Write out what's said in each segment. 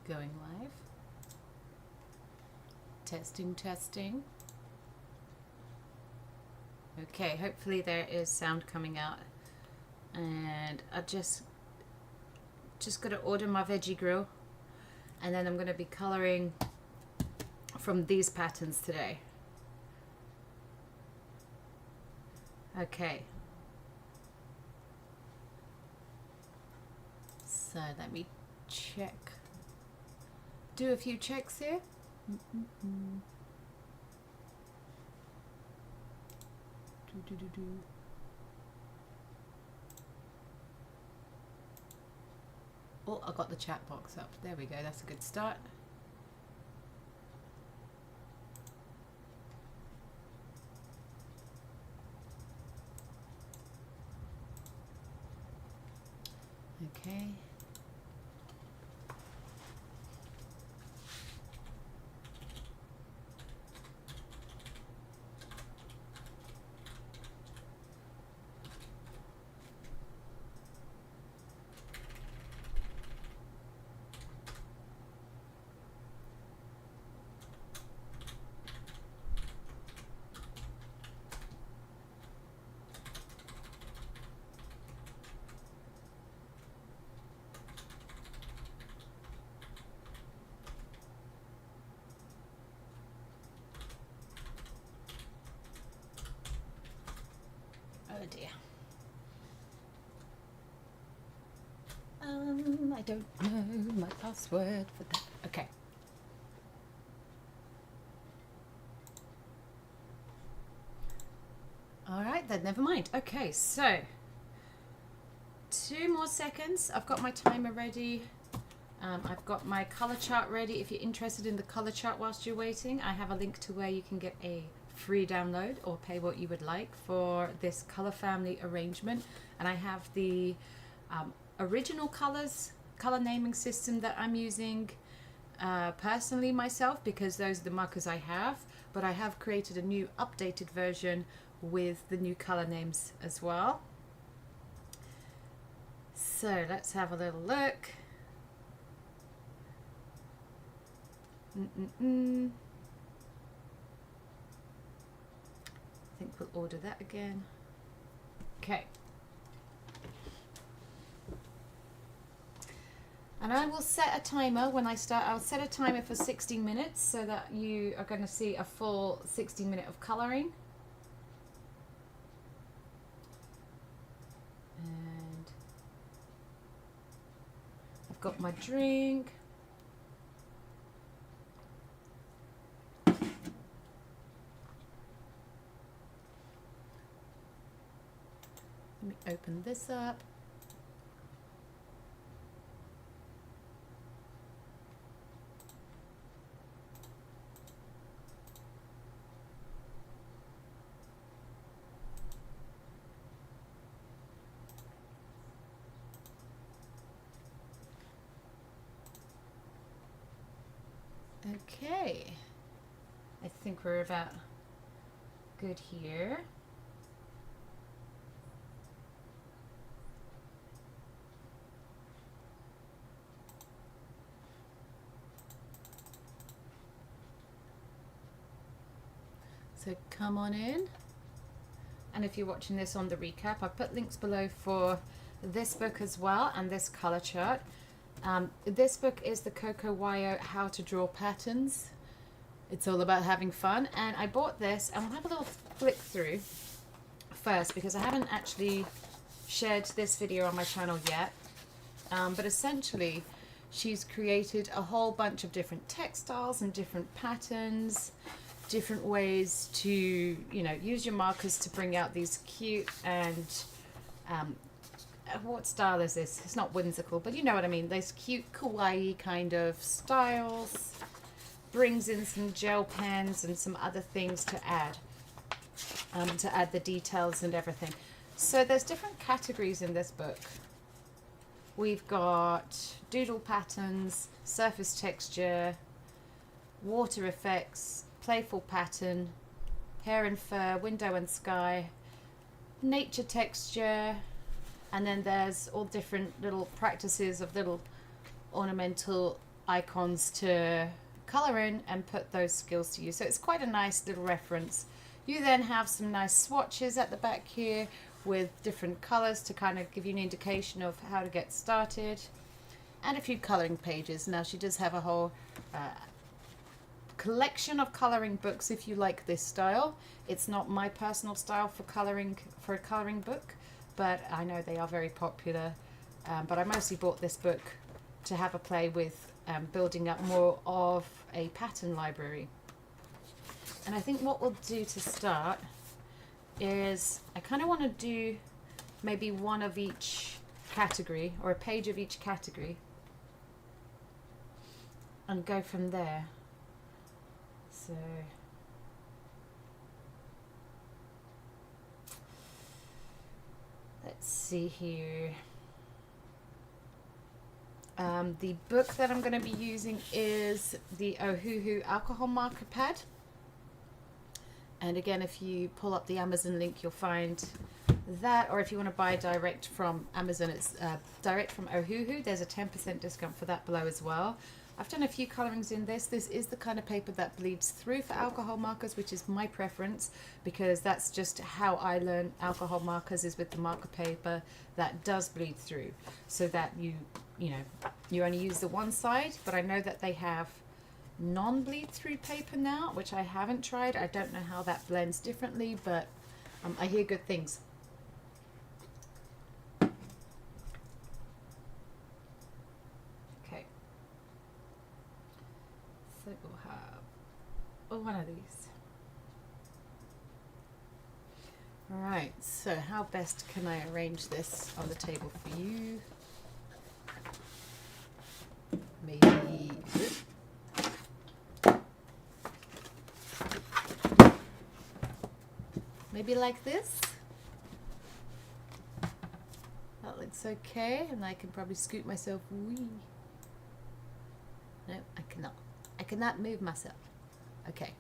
Going live. Testing, testing. Okay, hopefully there is sound coming out. And I just gotta order my veggie grill, and then I'm gonna be coloring from these patterns today. Okay. So let me check. Do a few checks here. Oh, I got the chat box up. There we go. That's a good start. Okay. Oh dear. I don't know my password for that. Okay. All right, then never mind. Okay, so 2 more seconds. I've got my timer ready. I've got my color chart ready. If you're interested in the color chart whilst you're waiting, I have a link to where you can get a free download or pay what you would like for this color family arrangement. And I have the original color naming system that I'm using personally myself, because those are the markers I have, but I have created a new updated version with the new color names as well. So let's have a little look. I think we'll order that again. Okay. And I will set a timer when I start. I'll set a timer for 16 minutes so that you are going to see a full 16 minutes of coloring. And I've got my drink. Let me open this up. Okay, I think we're about good here. So come on in. And if you're watching this on the recap, I've put links below for this book as well and this color chart. This book is the Coco How to Draw Patterns. It's all about having fun. And I bought this, and we'll have a little flick through first because I haven't actually shared this video on my channel yet. But essentially, she's created a whole bunch of different textiles and different patterns, different ways to, you know, use your markers to bring out these cute and what style is this? It's not whimsical, but you know what I mean. Those cute kawaii kind of styles. Brings in some gel pens and some other things to add the details and everything. So there's different categories in this book. We've got doodle patterns, surface texture, water effects, playful pattern, hair and fur, window and sky, nature texture, and then there's all different little practices of little ornamental icons to color in and put those skills to use. So it's quite a nice little reference. You then have some nice swatches at the back here with different colors to kind of give you an indication of how to get started, and a few coloring pages. Now she does have a whole collection of coloring books if you like this style. It's not my personal style for a coloring book, but I know they are very popular. But I mostly bought this book to have a play with, building up more of a pattern library. And I think what we'll do to start is I kind of want to do maybe one of each category, or a page of each category, and go from there. So let's see here. The book that I'm going to be using is the Ohuhu alcohol marker pad. And again, if you pull up the Amazon link, you'll find that, or if you want to buy direct from Amazon, it's direct from Ohuhu. There's a 10% discount for that below as well. I've done a few colorings in this. This is the kind of paper that bleeds through for alcohol markers, which is my preference, because that's just how I learn alcohol markers, is with the marker paper that does bleed through, so that you only use the one side. But I know that they have non-bleed through paper now, which I haven't tried. I don't know how that blends differently, but I hear good things. Okay, so we'll have one of these. All right, so how best can I arrange this on the table for you? Maybe like this. That looks okay, and I can probably scoot myself. Wee. No, I cannot. I cannot move myself. Okay.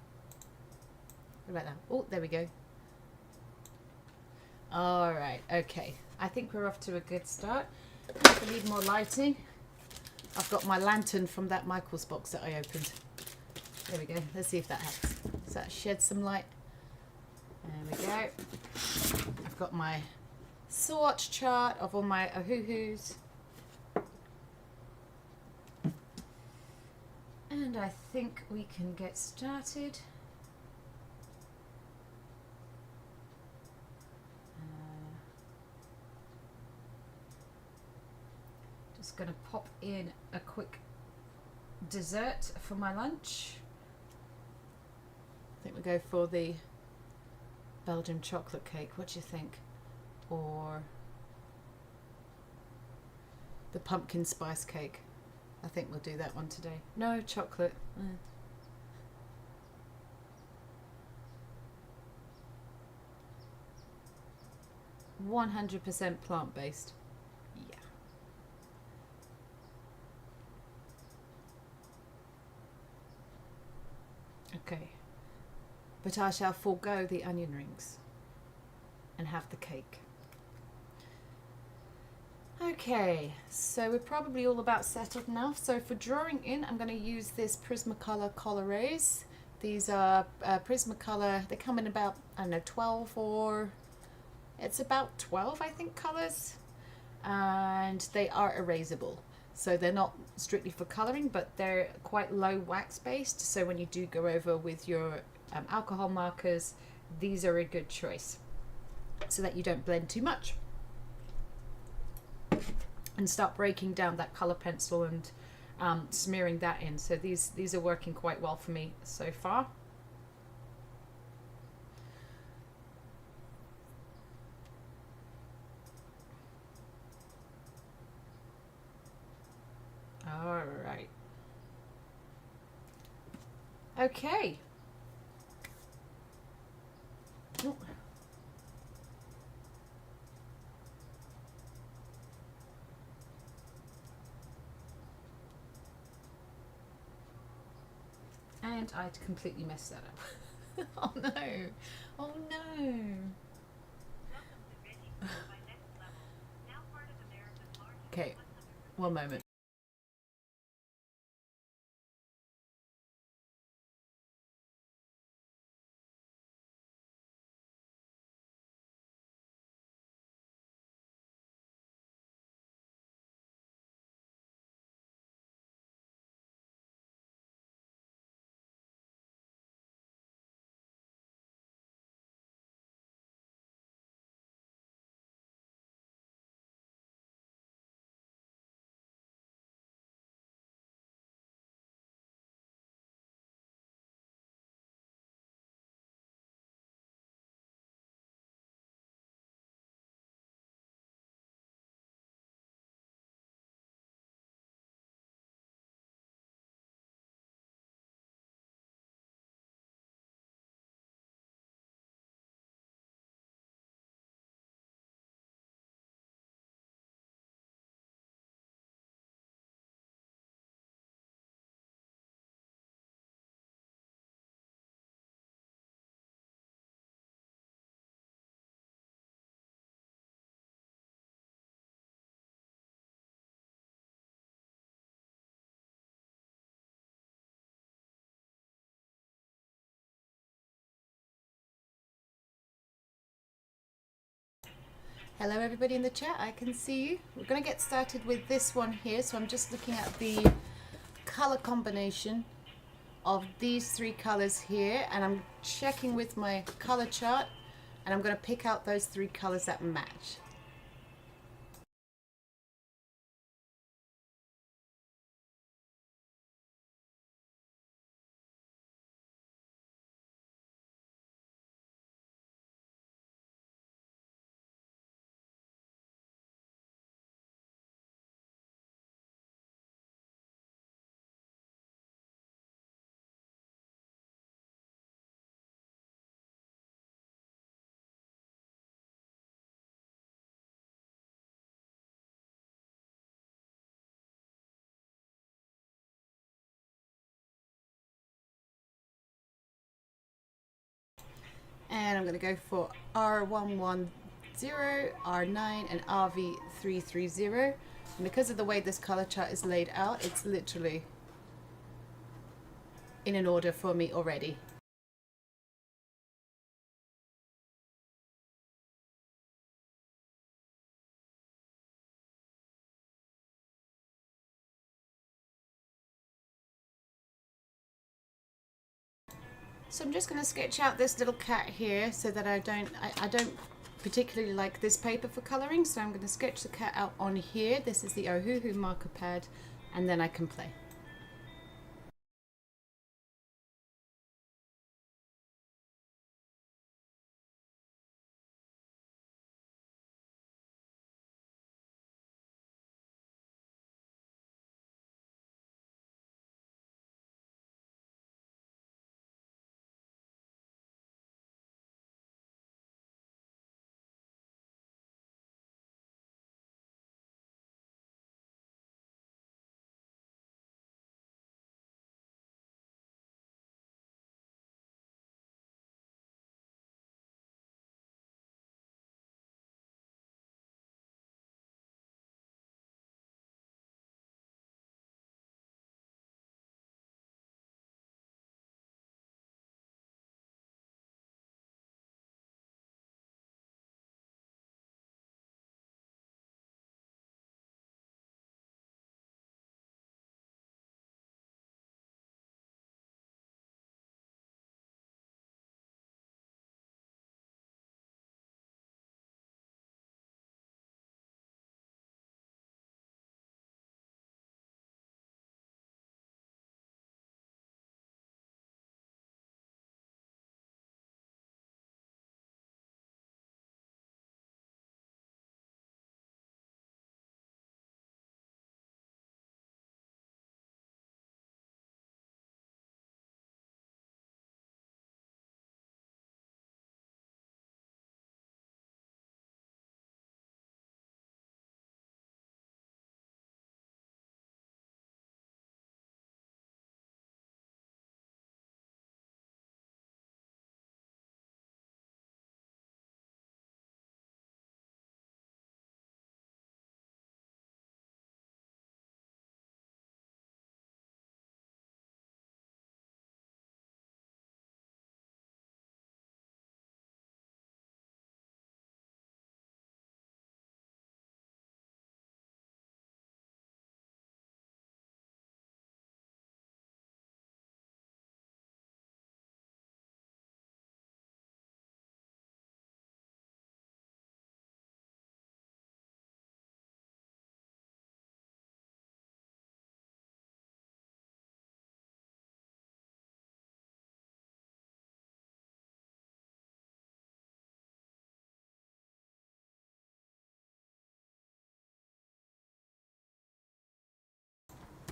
What about now? Oh, there we go. All right. Okay. I think we're off to a good start. I need more lighting. I've got my lantern from that Michael's box that I opened. There we go. Let's see if that helps. Does that shed some light? There we go. I've got my swatch chart of all my Ohuhus. And I think we can get started. Just going to pop in a quick dessert for my lunch. I think we go for the Belgian chocolate cake. What do you think? Or the pumpkin spice cake? I think we'll do that one today. No chocolate. 100% plant-based. Yeah. Okay. But I shall forego the onion rings and have the cake. Okay, so we're probably all about settled now. So for drawing in, I'm going to use this Prismacolor Colorés. These are Prismacolor. They come in about, I don't know, 12 or... It's about 12, I think, colors. And they are erasable. So they're not strictly for coloring, but they're quite low wax based. So when you do go over with your alcohol markers, these are a good choice so that you don't blend too much and start breaking down that color pencil and smearing that in. So these are working quite well for me so far. All right. Okay. Oh. And I completely messed that up. Oh no. Oh no. Okay, one moment. Hello everybody in the chat, I can see you. We're going to get started with this one here. So I'm just looking at the color combination of these three colors here, and I'm checking with my color chart, and I'm going to pick out those three colors that match. And I'm going to go for R110, R9, and RV330. And because of the way this color chart is laid out, it's literally in an order for me already. So I'm just going to sketch out this little cat here so that I don't particularly like this paper for colouring, so I'm going to sketch the cat out on here. This is the Ohuhu marker pad, and then I can play.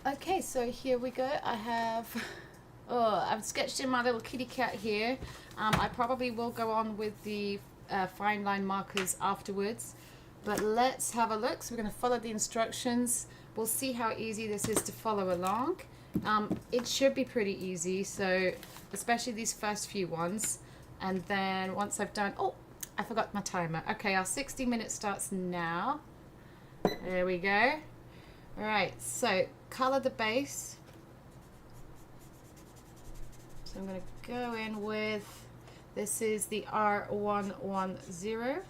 Okay, so here we go. I have, I've sketched in my little kitty cat here. I probably will go on with the fine line markers afterwards, but let's have a look. So we're going to follow the instructions. We'll see how easy this is to follow along. It should be pretty easy, so especially these first few ones. And then once I've done, oh, I forgot my timer. Okay, our 60 minutes starts now. There we go. All right, so color the base. So I'm going to go in with, this is the R110.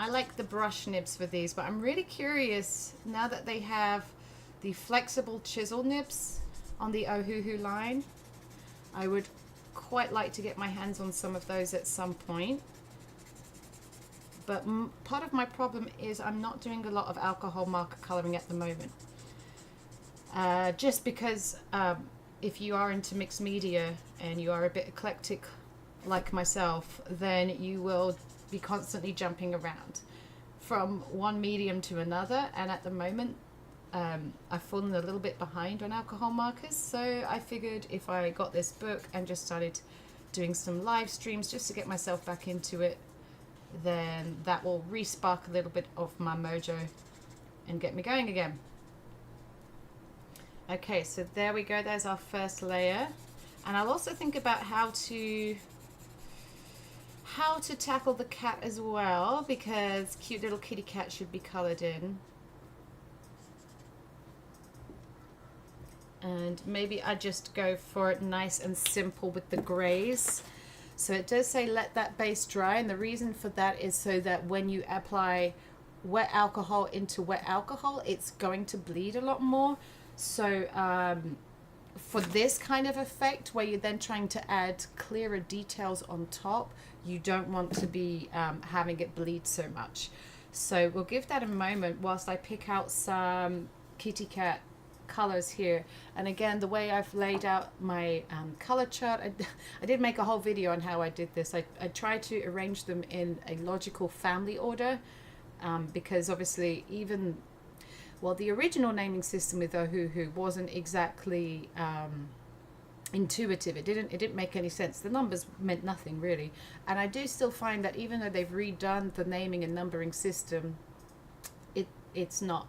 I like the brush nibs for these, but I'm really curious now that they have the flexible chisel nibs on the Ohuhu line. I would quite like to get my hands on some of those at some point. But part of my problem is I'm not doing a lot of alcohol marker coloring at the moment. Just because if you are into mixed media and you are a bit eclectic like myself, then you will be constantly jumping around from one medium to another. And at the moment, I've fallen a little bit behind on alcohol markers. So I figured if I got this book and just started doing some live streams just to get myself back into it, then that will re-spark a little bit of my mojo and get me going again. Okay, so there we go. There's our first layer. And I'll also think about how to tackle the cat as well, because cute little kitty cat should be colored in. And maybe I just go for it nice and simple with the grays. So it does say let that base dry, and the reason for that is so that when you apply wet alcohol into wet alcohol, it's going to bleed a lot more. So for this kind of effect, where you're then trying to add clearer details on top, you don't want to be having it bleed so much. So we'll give that a moment whilst I pick out some kitty cat colors here. And again, the way I've laid out my color chart, I did make a whole video on how I did this. I tried to arrange them in a logical family order, because obviously even, well, the original naming system with Ohuhu wasn't exactly intuitive. It didn't make any sense. The numbers meant nothing really. And I do still find that even though they've redone the naming and numbering system, it's not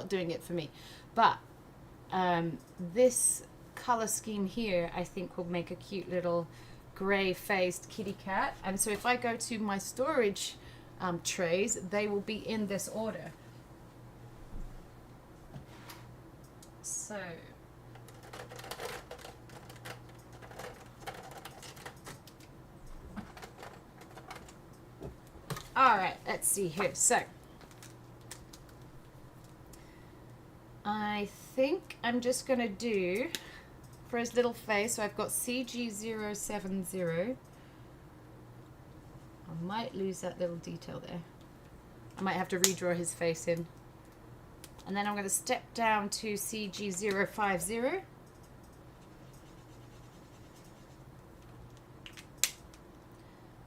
doing it for me. But this color scheme here, I think, will make a cute little gray-faced kitty cat. And so if I go to my storage trays, they will be in this order. So all right, let's see here. So I think I'm just going to do, for his little face, so I've got CG070. I might lose that little detail there. I might have to redraw his face in. And then I'm going to step down to CG050.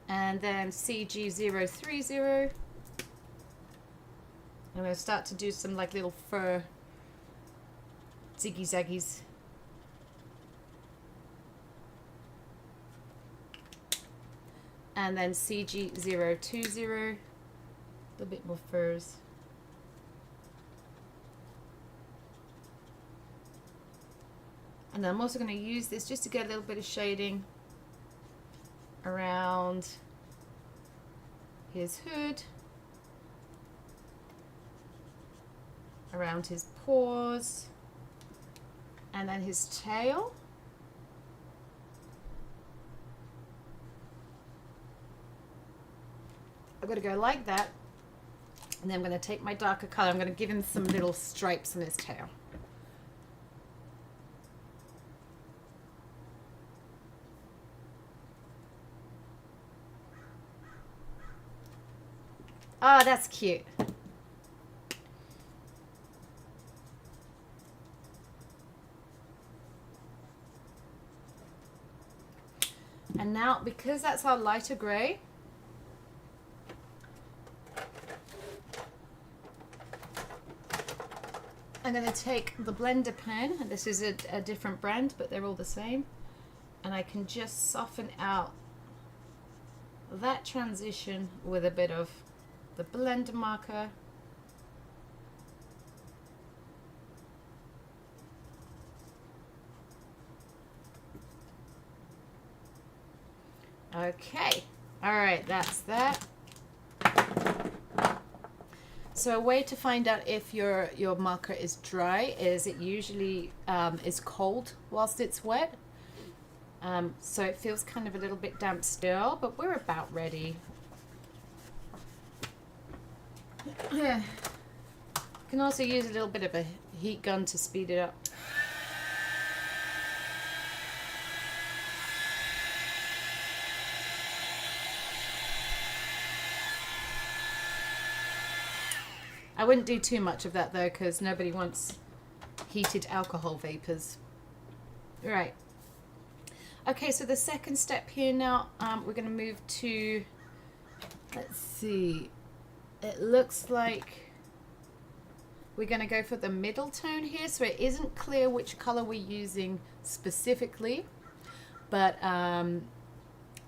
And then CG030. I'm going to start to do some like little fur ziggy zaggies. And then CG020, a little bit more furs. And then I'm also going to use this just to get a little bit of shading around his hood, around his paws, and then his tail. I'm going to go like that, and then I'm going to take my darker color. I'm going to give him some little stripes on his tail. Oh, that's cute. And now, because that's our lighter gray, I'm going to take the blender pen, and this is a different brand, but they're all the same, and I can just soften out that transition with a bit of the blender marker. Okay, all right, that's that. So a way to find out if your marker is dry is it usually is cold whilst it's wet. So it feels kind of a little bit damp still, but we're about ready. Yeah. Can also use a little bit of a heat gun to speed it up. I wouldn't do too much of that though, because nobody wants heated alcohol vapors. Right. Okay, so the second step here now, we're going to move to, let's see, it looks like we're going to go for the middle tone here, so it isn't clear which color we're using specifically, but, oh,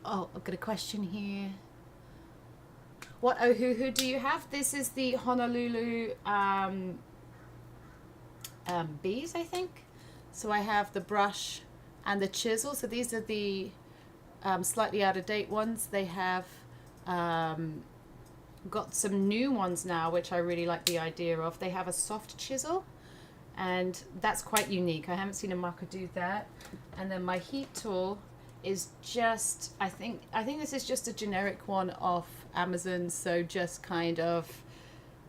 I've got a question here. What Ohuhu do you have? This is the Honolulu bees, I think. So I have the brush and the chisel. So these are the slightly out of date ones. They have got some new ones now, which I really like the idea of. They have a soft chisel, and that's quite unique. I haven't seen a marker do that. And then my heat tool is just, I think this is just a generic one off Amazon, so just kind of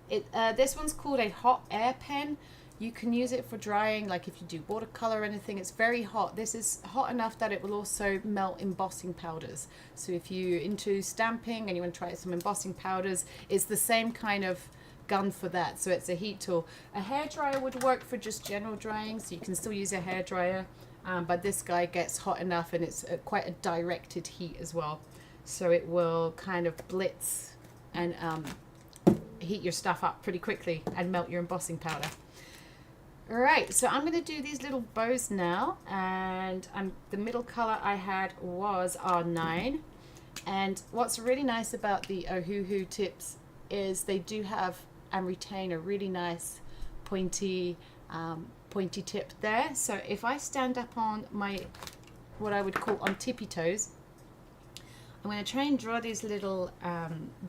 it. This one's called a hot air pen. You can use it for drying, like if you do watercolor or anything. It's very hot. This is hot enough that it will also melt embossing powders. So if you're into stamping and you want to try some embossing powders, it's the same kind of gun for that. So it's a heat tool. A hairdryer would work for just general drying, so you can still use a hairdryer. But this guy gets hot enough, and it's quite a directed heat as well. So it will kind of blitz and heat your stuff up pretty quickly and melt your embossing powder. All right, so I'm going to do these little bows now, and the middle color I had was R9. And what's really nice about the Ohuhu tips is they do have and retain a really nice pointy tip there. So if I stand up on my, what I would call on tippy toes, I'm going to try and draw these little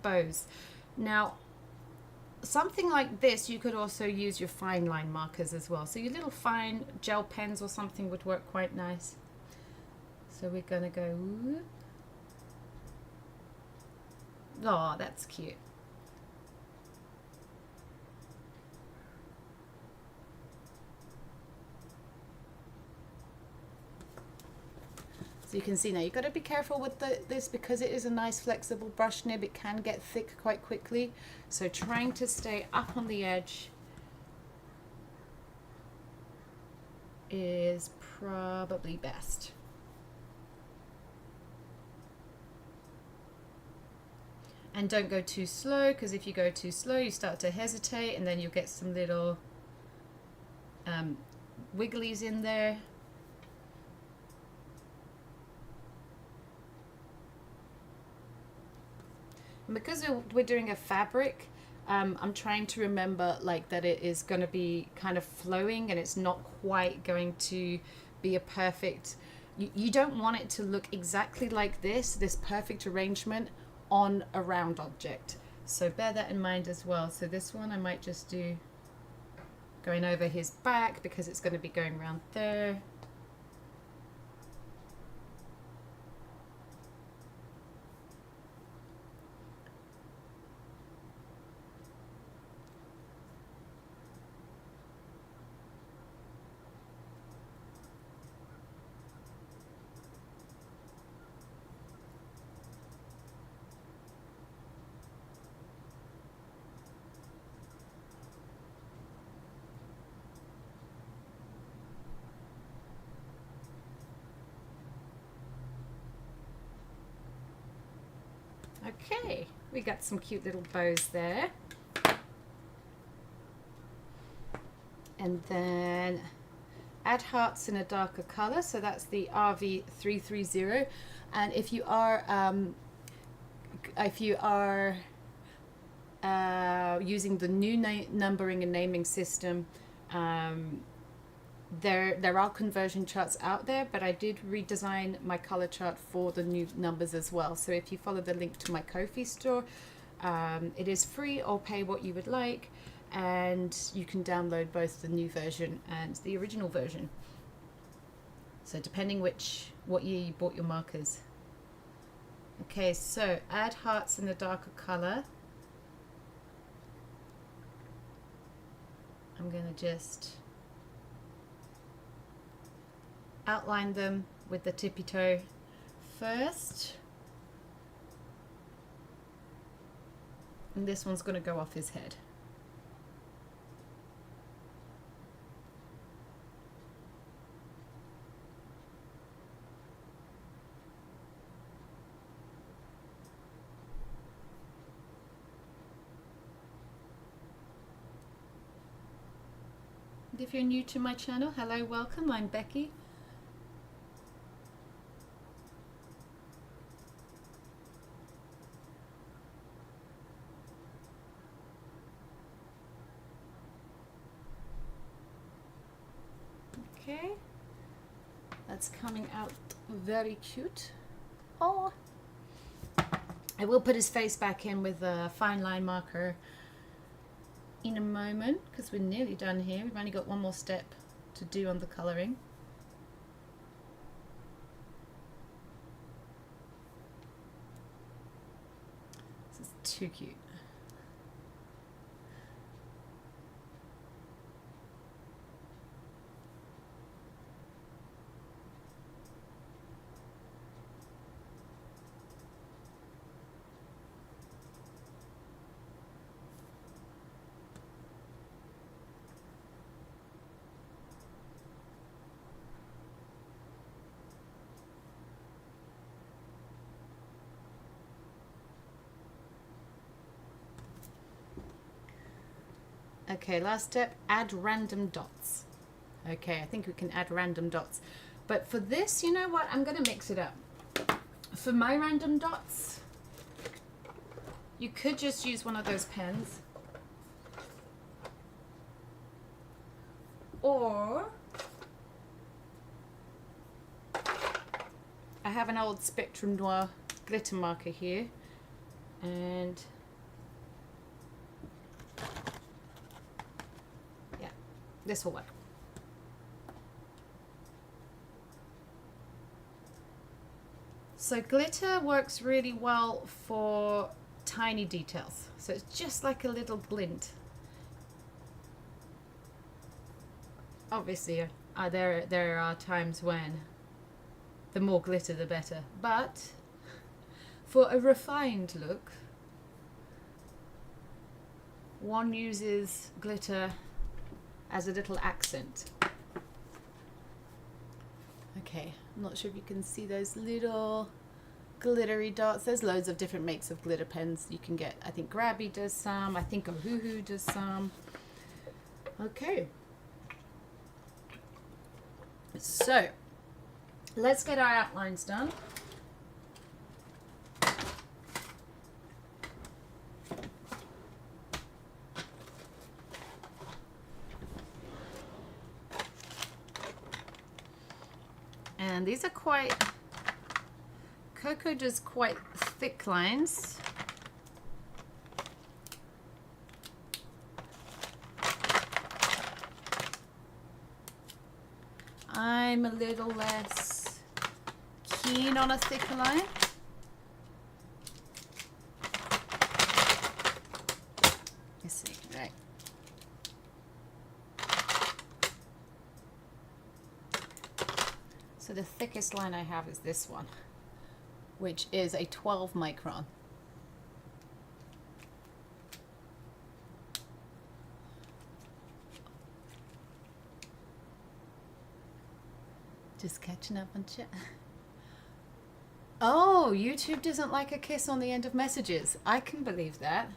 bows. Now, something like this, you could also use your fine line markers as well. So your little fine gel pens or something would work quite nice. So we're going to go, whoop. Oh, that's cute. So you can see now, you've got to be careful with this because it is a nice flexible brush nib. It can get thick quite quickly. So trying to stay up on the edge is probably best. And don't go too slow, because if you go too slow, you start to hesitate, and then you'll get some little wigglies in there. And because we're doing a fabric, I'm trying to remember like that it is going to be kind of flowing, and it's not quite going to be a perfect, you don't want it to look exactly like this perfect arrangement on a round object. So bear that in mind as well. So this one I might just do going over his back because it's going to be going around there. Okay, we got some cute little bows there. And then add hearts in a darker color, so that's the RV330. And if you are using the new numbering and naming system, there are conversion charts out there, but I did redesign my color chart for the new numbers as well. So if you follow the link to my Ko-fi store, it is free, or pay what you would like, and you can download both the new version and the original version. So depending what year you bought your markers. Okay, so add hearts in the darker color. I'm going to just outline them with the tippy toe first. And this one's going to go off his head. If you're new to my channel, hello, welcome, I'm Becky. Okay, that's coming out very cute. Oh, I will put his face back in with a fine line marker in a moment because we're nearly done here. We've only got one more step to do on the colouring. This is too cute. Okay, last step, add random dots. Okay, I think we can add random dots. But for this, you know what? I'm going to mix it up. For my random dots, you could just use one of those pens. Or I have an old Spectrum Noir glitter marker here. And this will work. So glitter works really well for tiny details. So it's just like a little glint. Obviously, there are times when the more glitter the better. But for a refined look, one uses glitter as a little accent. Okay, I'm not sure if you can see those little glittery dots. There's loads of different makes of glitter pens you can get. I think Grabby does some, I think Ohuhu does some. Okay, so let's get our outlines done. And these are quite, Coco does quite thick lines. I'm a little less keen on a thicker line. Let's see, right. So the thickest line I have is this one, which is a 12 micron. Just catching up on chat. Oh, YouTube doesn't like a kiss on the end of messages. I can believe that.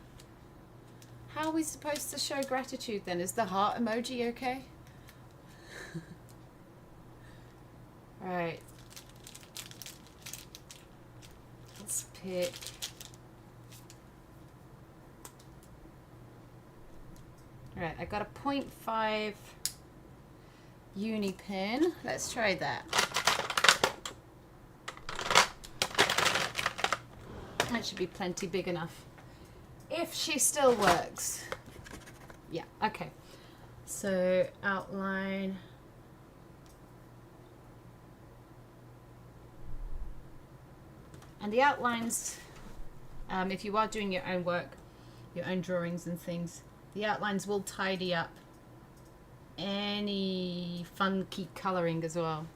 How are we supposed to show gratitude then? Is the heart emoji okay? Right. Let's pick. Alright, I got a 0.5 uni pen. Let's try that. That should be plenty big enough. If she still works. Yeah, okay. So outline. And the outlines, if you are doing your own work, your own drawings and things, the outlines will tidy up any funky coloring as well.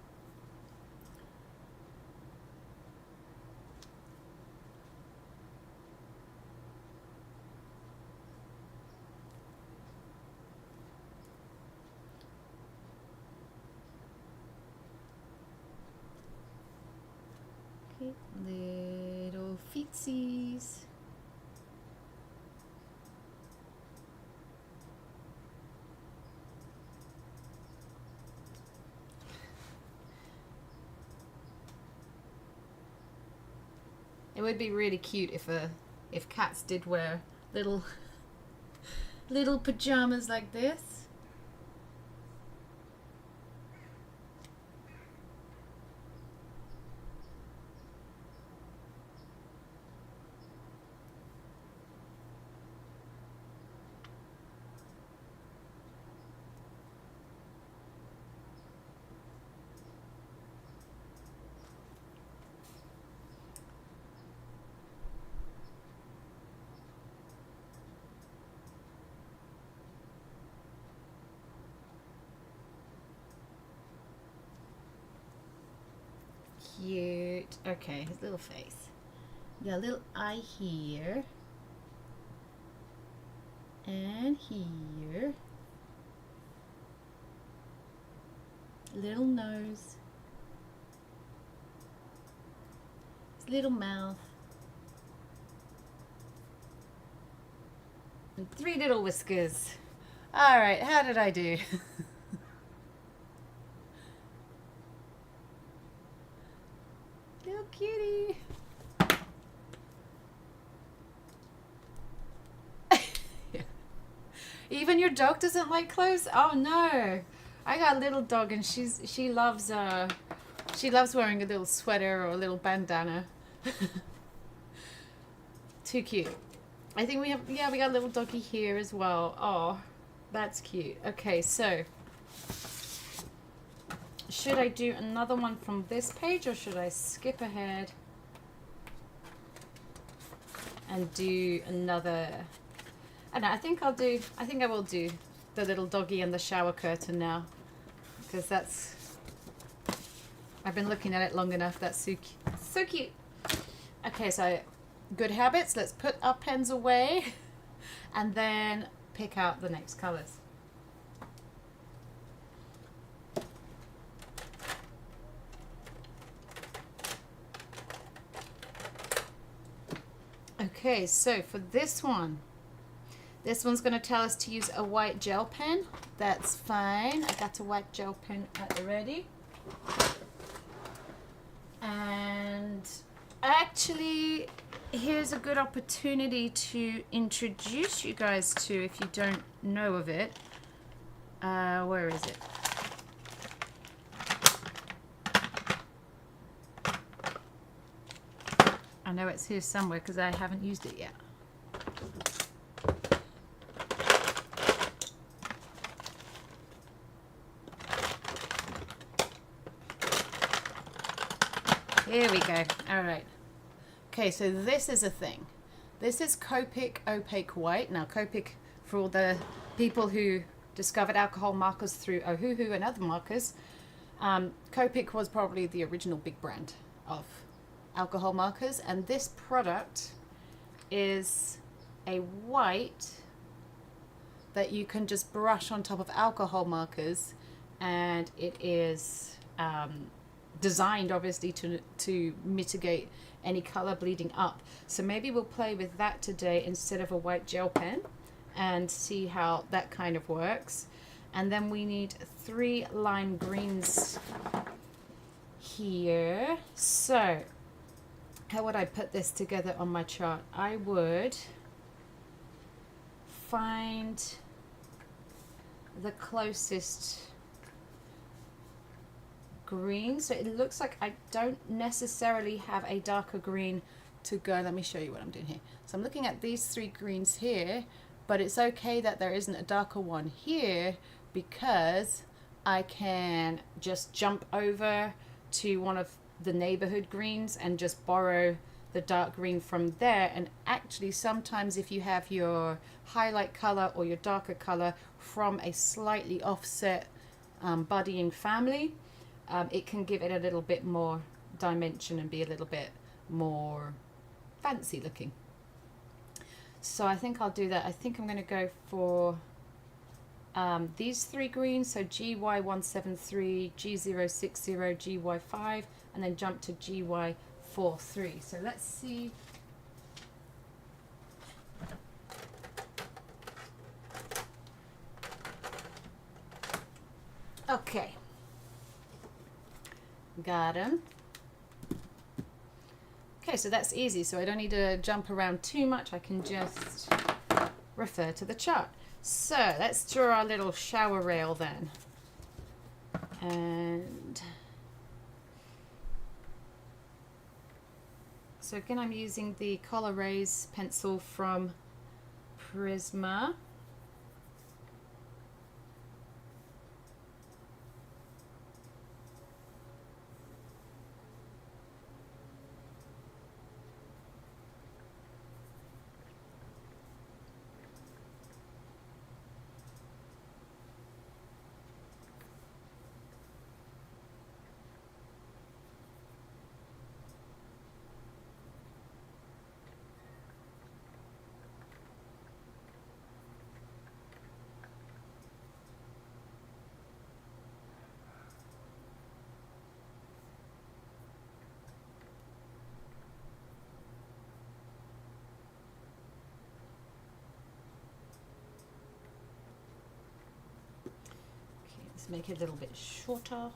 Okay, little feetsies. It would be really cute if cats did wear little pajamas like this. Cute. Okay, his little face. Got a little eye here. And here. Little nose. His little mouth. And 3 little whiskers. Alright, how did I do? Little cutie. Even your dog doesn't like clothes? Oh no. I got a little dog and she loves wearing a little sweater or a little bandana. Too cute. I think we got a little doggy here as well. Oh, that's cute. Okay, so should I do another one from this page or should I skip ahead and do another? I don't know, I think I will do the little doggy and the shower curtain now, because I've been looking at it long enough. That's so cute. Okay, so good habits. Let's put our pens away and then pick out the next colors. Okay, so for this one's going to tell us to use a white gel pen. That's fine. I got a white gel pen at the ready. And actually, here's a good opportunity to introduce you guys to, if you don't know of it. Where is it? I know it's here somewhere because I haven't used it yet. Here we go. All right. Okay, so this is a thing. This is Copic Opaque White. Now, Copic, for all the people who discovered alcohol markers through Ohuhu and other markers, Copic was probably the original big brand of alcohol markers. And this product is a white that you can just brush on top of alcohol markers, and it is designed obviously to mitigate any color bleeding up. So maybe we'll play with that today instead of a white gel pen and see how that kind of works. And then we need 3 lime greens here. So how would I put this together on my chart? I would find the closest green. So it looks like I don't necessarily have a darker green to go. Let me show you what I'm doing here. So I'm looking at these 3 greens here, but it's okay that there isn't a darker one here, because I can just jump over to one of the neighborhood greens and just borrow the dark green from there. And actually sometimes if you have your highlight color or your darker color from a slightly offset buddying family, it can give it a little bit more dimension and be a little bit more fancy looking. So I think I'll do that. I think I'm going to go for these three greens, so GY173, G060, GY5, and then jump to GY43. So let's see. Okay, got them. Okay, so that's easy, so I don't need to jump around too much. I can just refer to the chart. So let's draw our little shower rail then. And so again, I'm using the Color Rays pencil from Prisma. Let's make it a little bit shorter.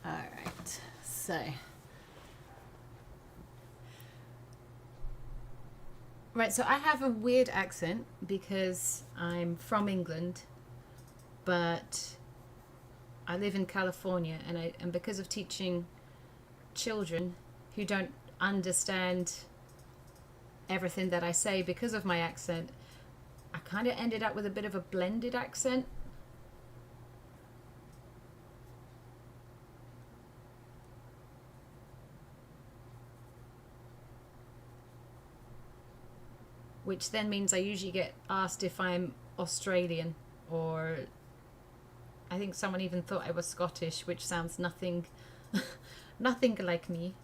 All right, so right, so I have a weird accent because I'm from England, but I live in California, and because of teaching children who don't understand everything that I say because of my accent, I kind of ended up with a bit of a blended accent. Which then means I usually get asked if I'm Australian, or I think someone even thought I was Scottish, which sounds nothing nothing like me.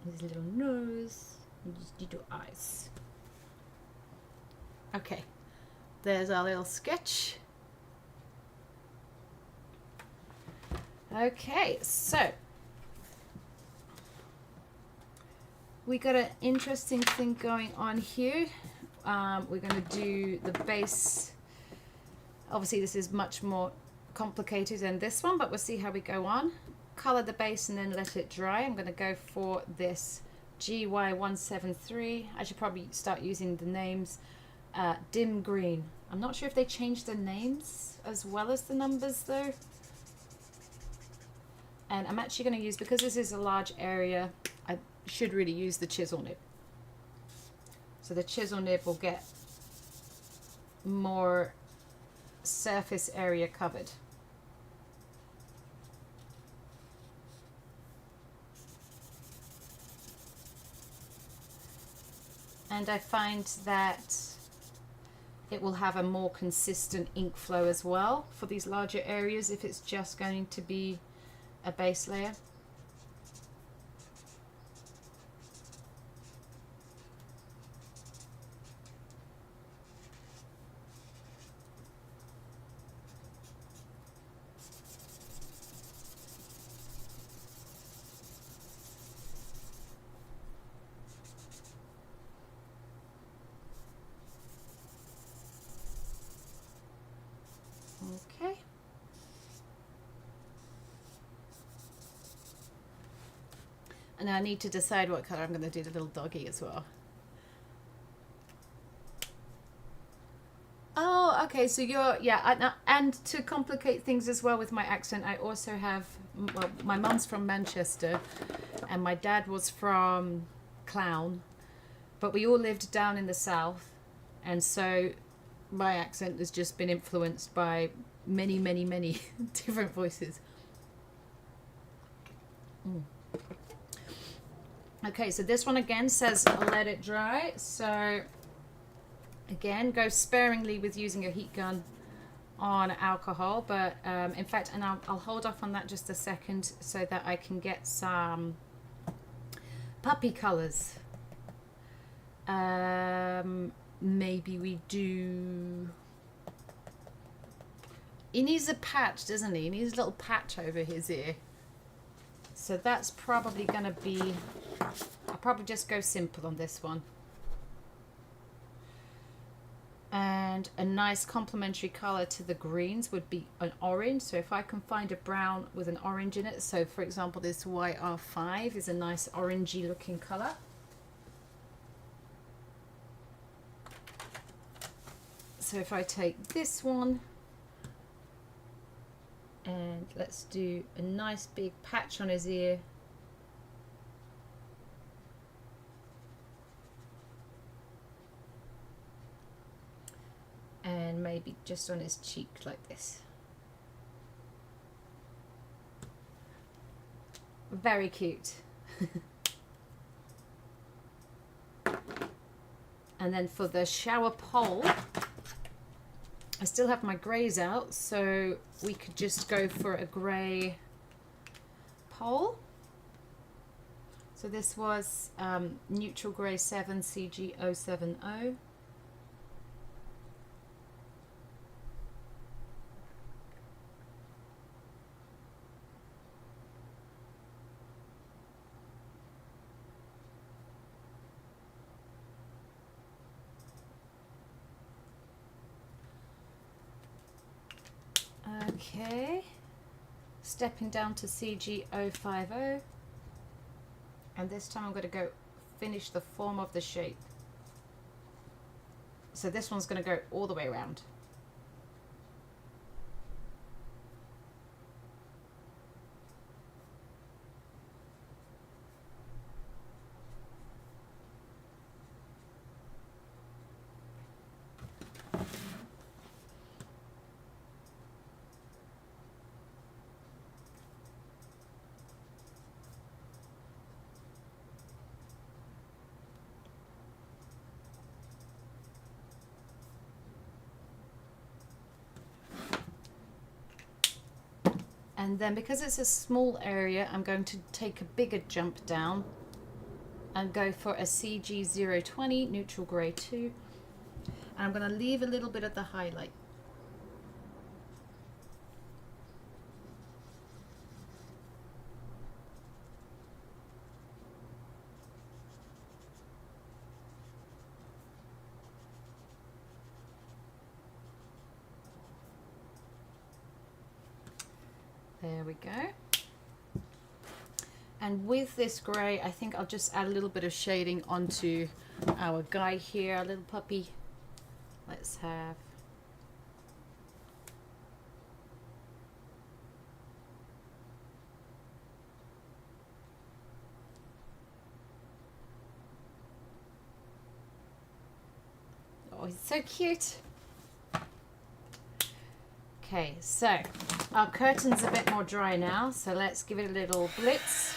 His little nose and his little eyes. Okay, there's our little sketch. Okay, so we got an interesting thing going on here. We're going to do the base. Obviously this is much more complicated than this one, but we'll see how we go on. Color the base and then let it dry. I'm going to go for this GY173. I should probably start using the names. Dim green. I'm not sure if they changed the names as well as the numbers though. And I'm actually going to use, because this is a large area, I should really use the chisel nib. So the chisel nib will get more surface area covered. And I find that it will have a more consistent ink flow as well for these larger areas if it's just going to be a base layer. Okay. And I need to decide what color I'm going to do the little doggy as well. Oh, Okay, so you're, yeah, and to complicate things as well with my accent, I also have, well, my mum's from Manchester and my dad was from Clown, but we all lived down in the south, and so my accent has just been influenced by many, many, many different voices. Okay, so this one again says let it dry, so again, go sparingly with using a heat gun on alcohol, but in fact, and I'll hold off on that just a second so that I can get some puppy colors. Maybe we do... He needs a patch, doesn't he? He needs a little patch over his ear. So that's probably going to be... I'll probably just go simple on this one. And a nice complementary color to the greens would be an orange. So if I can find a brown with an orange in it, so for example this YR5 is a nice orangey looking color. So if I take this one and let's do a nice big patch on his ear. And maybe just on his cheek like this. Very cute. And then for the shower pole, I still have my greys out, so we could just go for a grey pole. So this was Neutral Grey 7 CG070. Okay, stepping down to CG050, and this time I'm going to go finish the form of the shape. So this one's going to go all the way around. And then because it's a small area, I'm going to take a bigger jump down and go for a CG020 Neutral Grey 2. And I'm going to leave a little bit of the highlight. There we go. And with this grey, I think I'll just add a little bit of shading onto our guy here, our little puppy. Let's have... Oh, he's so cute. Okay, so our curtain's a bit more dry now, so let's give it a little blitz.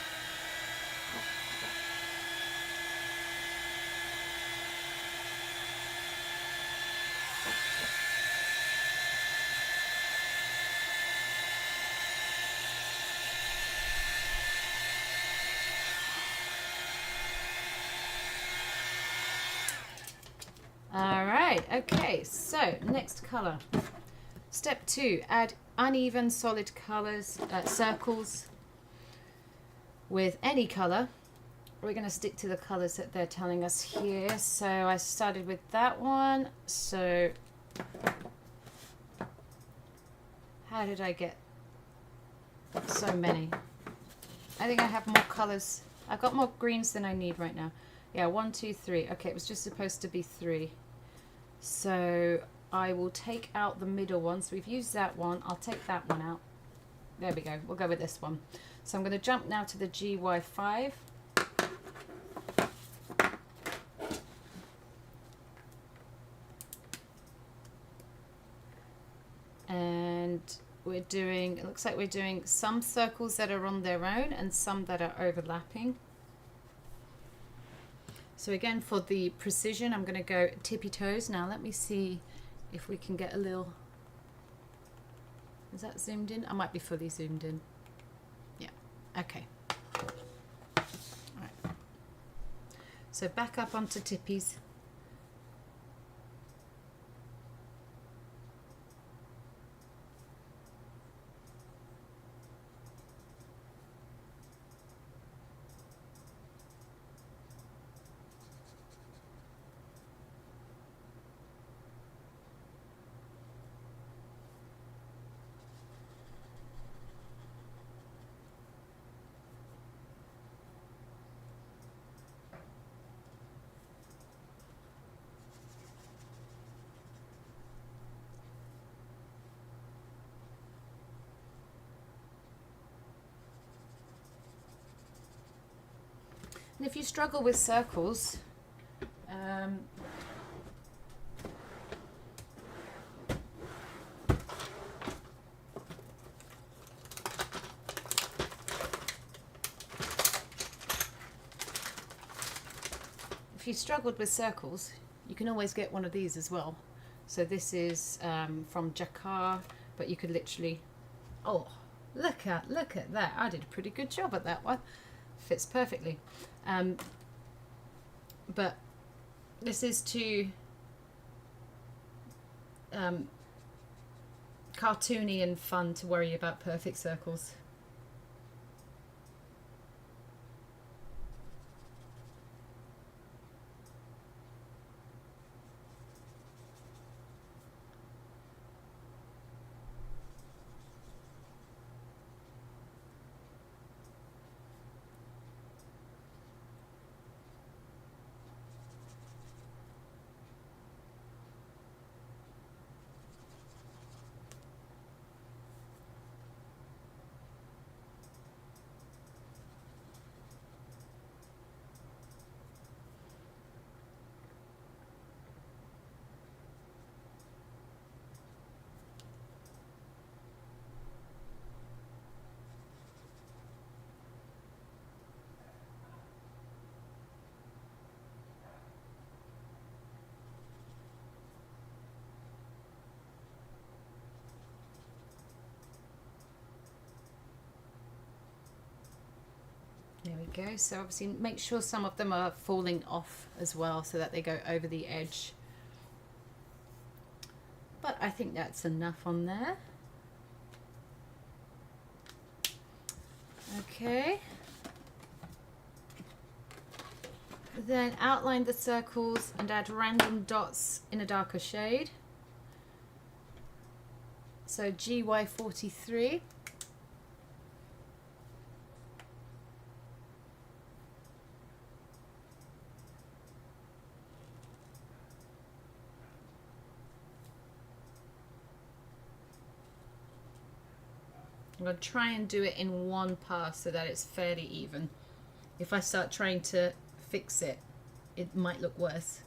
All right, okay, so next color. Step 2, add uneven solid colors, circles with any color. We're going to stick to the colors that they're telling us here. So I started with that one. So how did I get so many? I think I have more colors. I've got more greens than I need right now. Yeah, 1, 2, 3. Okay, it was just supposed to be 3. So I will take out the middle one. So we've used that one. I'll take that one out. There we go. We'll go with this one. So I'm going to jump now to the GY5. And we're doing, it looks like we're doing some circles that are on their own and some that are overlapping. So again, for the precision, I'm going to go tippy toes. Now let me see if we can get a little, is that zoomed in? I might be fully zoomed in. Yeah, okay. All right. So back up onto tippies. And if you struggle with circles, if you struggled with circles, you can always get one of these as well. So this is from Jacquard, but you could literally, oh, look at that. I did a pretty good job at that one. Fits perfectly. But this is too cartoony and fun to worry about perfect circles. There we go. So obviously make sure some of them are falling off as well so that they go over the edge. But I think that's enough on there. Okay. Then outline the circles and add random dots in a darker shade. So GY43. I'm going to try and do it in one pass so that it's fairly even. If I start trying to fix it, it might look worse.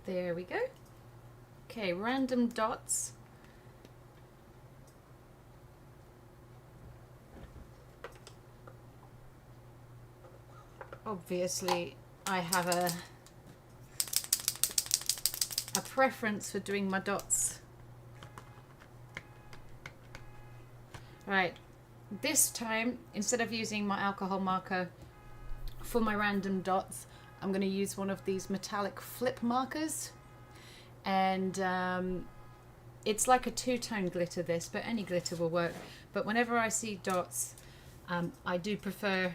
There we go. Okay, random dots. obviously I have a preference for doing my dots. Right, this time, instead of using my alcohol marker for my random dots, I'm going to use one of these metallic flip markers. And it's like a two-tone glitter, this, but any glitter will work. But whenever I see dots, I do prefer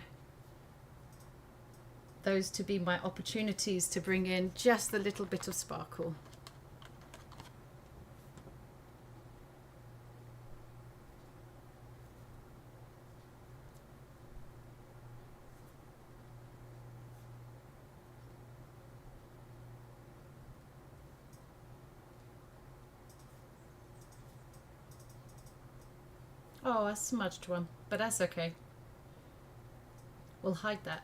those to be my opportunities to bring in just a little bit of sparkle. Oh, I smudged one, but that's okay. We'll hide that.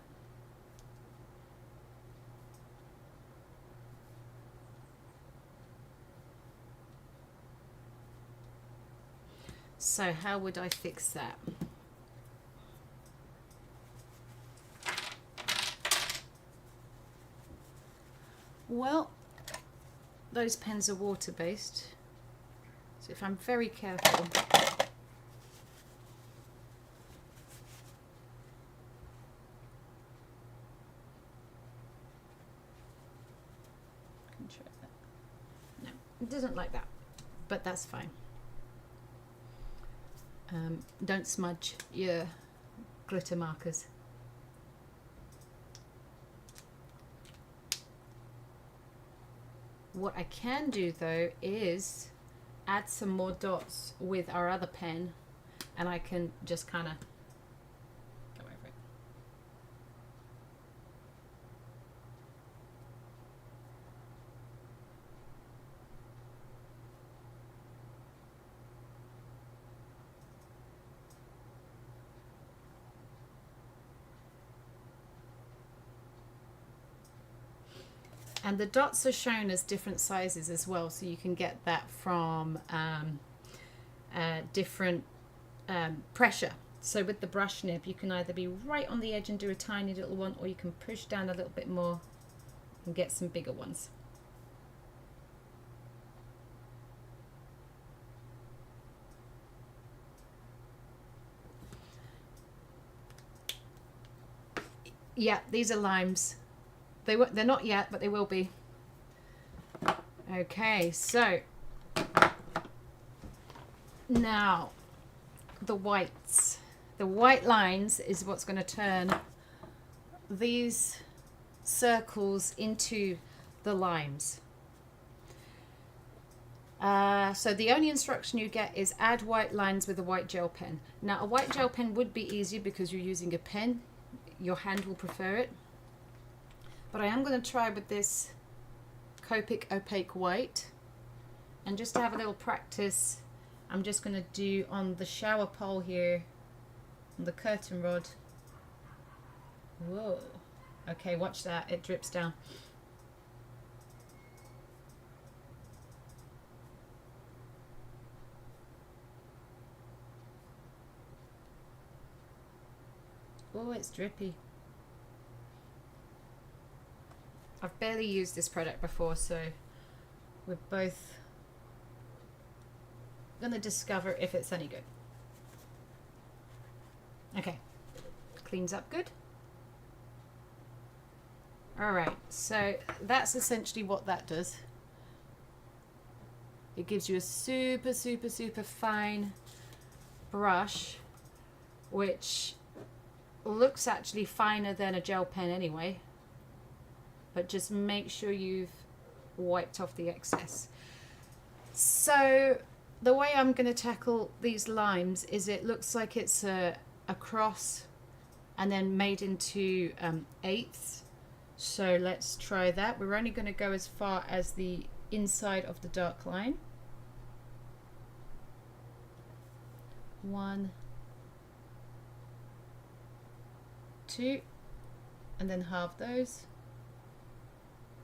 So how would I fix that? Well, those pens are water-based, so if I'm very careful, no, it doesn't like that, but that's fine. Don't smudge your glitter markers. What I can do though is add some more dots with our other pen, and I can just kind of go over it. And the dots are shown as different sizes as well, so you can get that from different pressure. So with the brush nib, you can either be right on the edge and do a tiny little one, or you can push down a little bit more and get some bigger ones. Yeah, these are limes. They're not yet, but they will be. Okay, so now the whites. The white lines is what's going to turn these circles into the limes. So the only instruction you get is add white lines with a white gel pen. Now a white gel pen would be easier because you're using a pen. Your hand will prefer it. But I am going to try with this Copic opaque white, and just to have a little practice, I'm just going to do on the shower pole here, on the curtain rod. Whoa, okay, watch that, it drips down. Oh, it's drippy. I've barely used this product before, so we're both going to discover if it's any good. Okay, cleans up good. Alright, so that's essentially what that does. It gives you a super, super, super fine brush, which looks actually finer than a gel pen anyway. But just make sure you've wiped off the excess. So the way I'm going to tackle these limes is it looks like it's a cross and then made into eighths. So let's try that. We're only going to go as far as the inside of the dark line. 1, 2, and then halve those.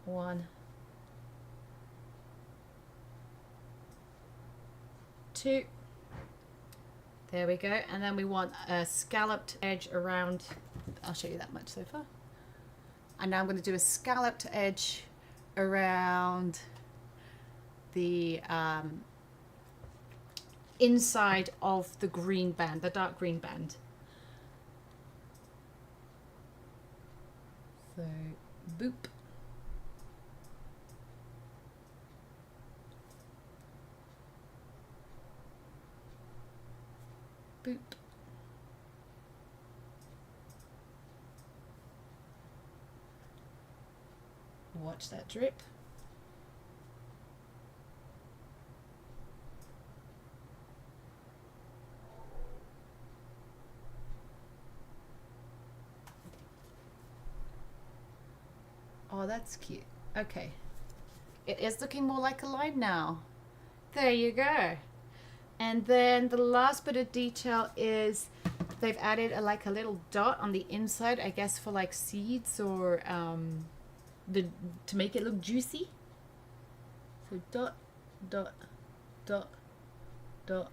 1, 2, there we go, and then we want a scalloped edge around. I'll show you that much so far. And now I'm going to do a scalloped edge around the inside of the green band, the dark green band. So, boop. Boop. Watch that drip. Oh, that's cute. Okay. It is looking more like a line now. There you go. And then the last bit of detail is they've added like a little dot on the inside, I guess for like seeds or to make it look juicy. So dot, dot, dot, dot,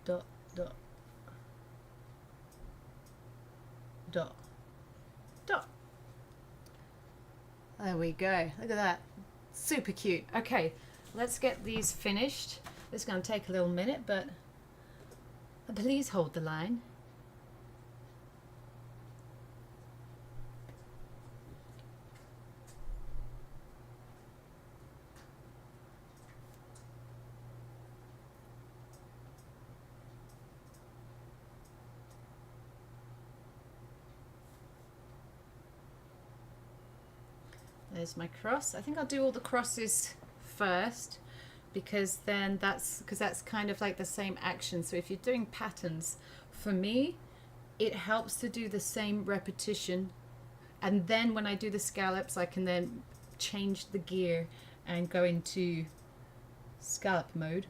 dot, dot, dot, dot. There we go. Look at that. Super cute. Okay, let's get these finished. It's going to take a little minute, but please hold the line. There's my cross. I think I'll do all the crosses first because that's kind of like the same action. So if you're doing patterns, for me, it helps to do the same repetition. And then when I do the scallops, I can then change the gear and go into scallop mode.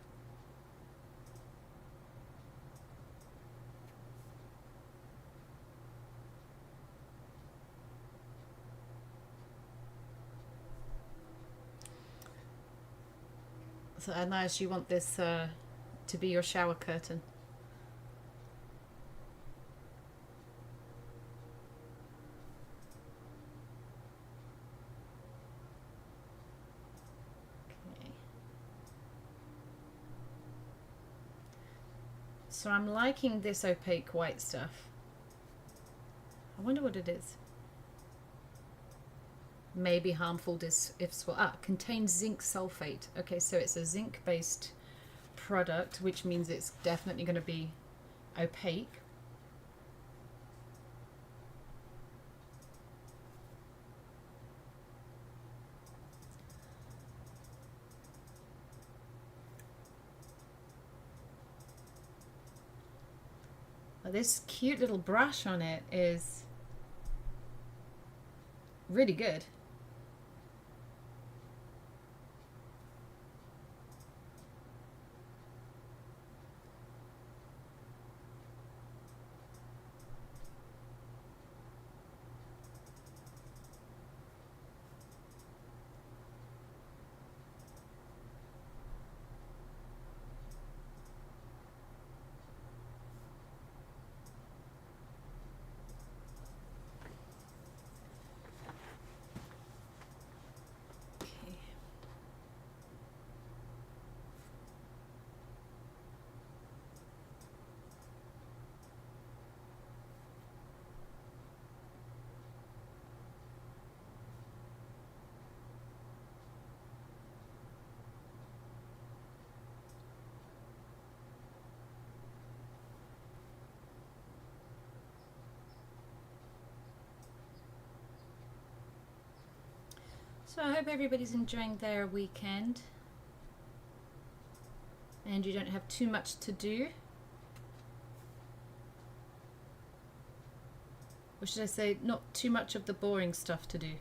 So unless you want this to be your shower curtain. Okay. So I'm liking this opaque white stuff. I wonder what it is. May be harmful if contains zinc sulfate. Okay, so it's a zinc based product, which means it's definitely going to be opaque. But this cute little brush on it is really good. So I hope everybody's enjoying their weekend and you don't have too much to do. Or should I say, not too much of the boring stuff to do.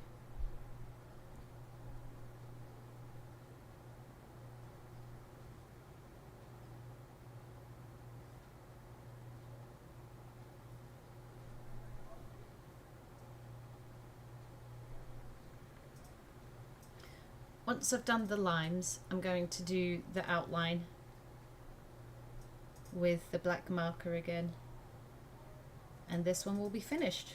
Once I've done the lines, I'm going to do the outline with the black marker again. And this one will be finished.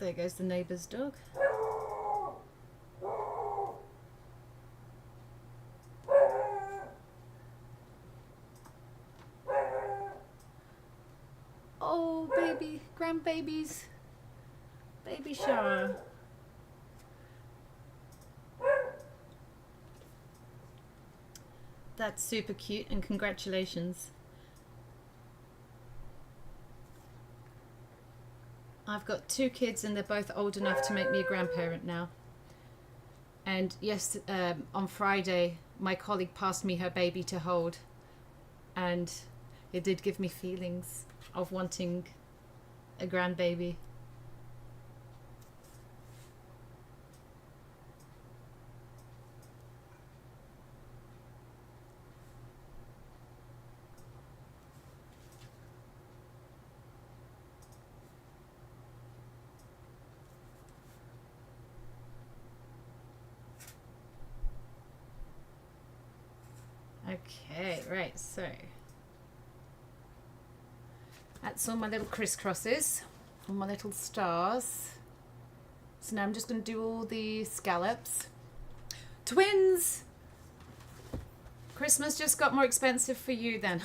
There goes the neighbor's dog. Oh, baby, grandbabies, baby shower. That's super cute, and congratulations. I've got 2 kids and they're both old enough to make me a grandparent now. And yes, on Friday, my colleague passed me her baby to hold, and it did give me feelings of wanting a grandbaby. Okay, right, so that's all my little crisscrosses, all my little stars. So now I'm just going to do all the scallops. Twins! Christmas just got more expensive for you then.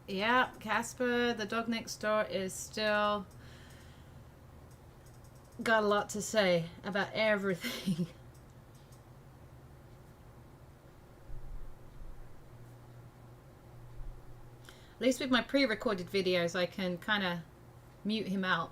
Yeah, Casper, the dog next door, is still got a lot to say about everything. At least with my pre-recorded videos, I can kind of mute him out.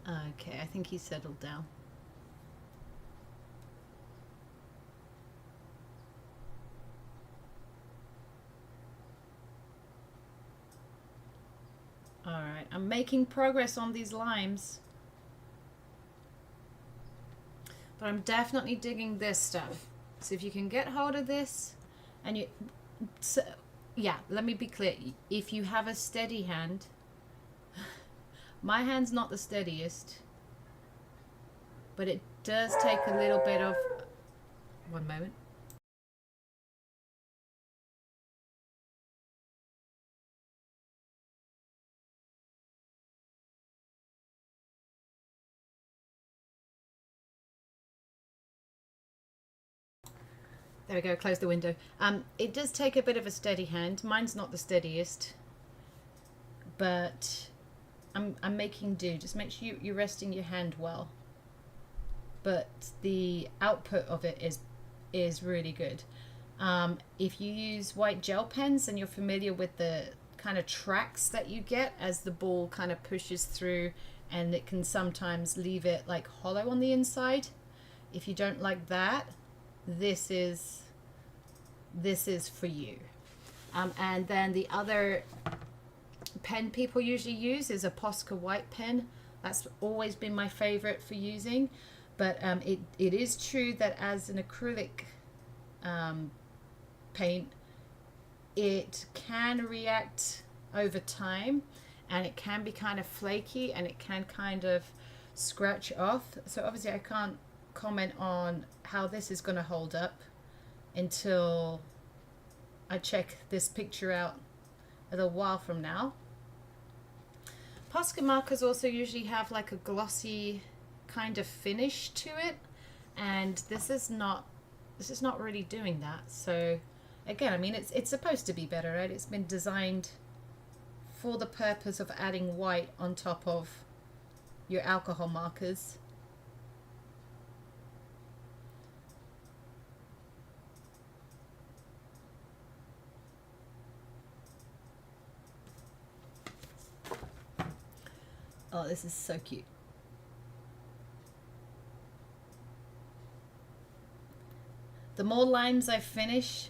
Okay, I think he's settled down. Alright, I'm making progress on these limes. But I'm definitely digging this stuff. So if you can get hold of this, and you... So, yeah, let me be clear. If you have a steady hand... My hand's not the steadiest. But it does take a little bit of... One moment. There we go, close the window. It does take a bit of a steady hand. Mine's not the steadiest. But I'm making do. Just make sure you're resting your hand well. But the output of it is really good. If you use white gel pens and you're familiar with the kind of tracks that you get as the ball kind of pushes through, and it can sometimes leave it like hollow on the inside. If you don't like that, this is for you. And then the other pen people usually use is a Posca white pen. That's always been my favorite for using. But it is true that as an acrylic paint, it can react over time, and it can be kind of flaky, and it can kind of scratch off. So obviously I can't comment on how this is going to hold up until I check this picture out a little while from now. Posca markers also usually have like a glossy kind of finish to it, and this is not really doing that. So Again, I mean, it's supposed to be better, right? It's been designed for the purpose of adding white on top of your alcohol markers. Oh, this is so cute. The more limes I finish,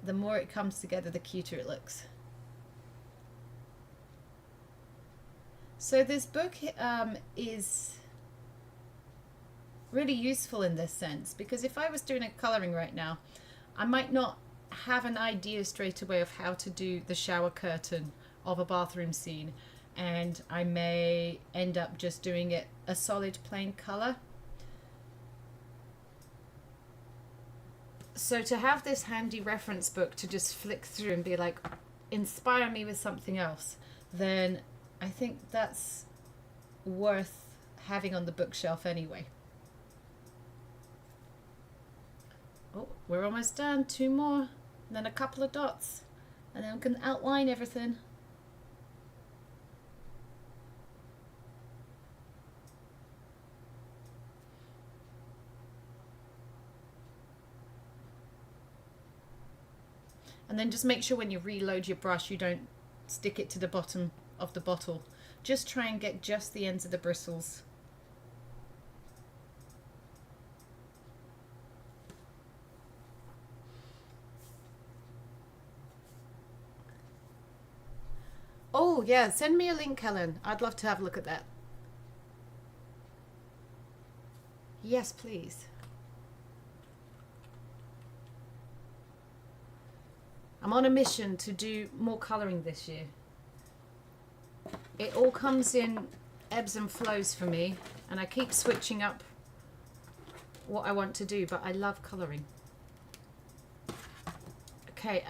the more it comes together, the cuter it looks. So this book is really useful in this sense, because if I was doing a colouring right now, I might not have an idea straight away of how to do the shower curtain of a bathroom scene, and I may end up just doing it a solid plain colour. So to have this handy reference book to just flick through and be like, inspire me with something else, then I think that's worth having on the bookshelf anyway. Oh, we're almost done. 2 more, and then a couple of dots, and then we can outline everything. And then just make sure when you reload your brush, you don't stick it to the bottom of the bottle. Just try and get just the ends of the bristles. Oh yeah, send me a link, Helen. I'd love to have a look at that. Yes, please. I'm on a mission to do more colouring this year. It all comes in ebbs and flows for me, and I keep switching up what I want to do, but I love colouring. Okay,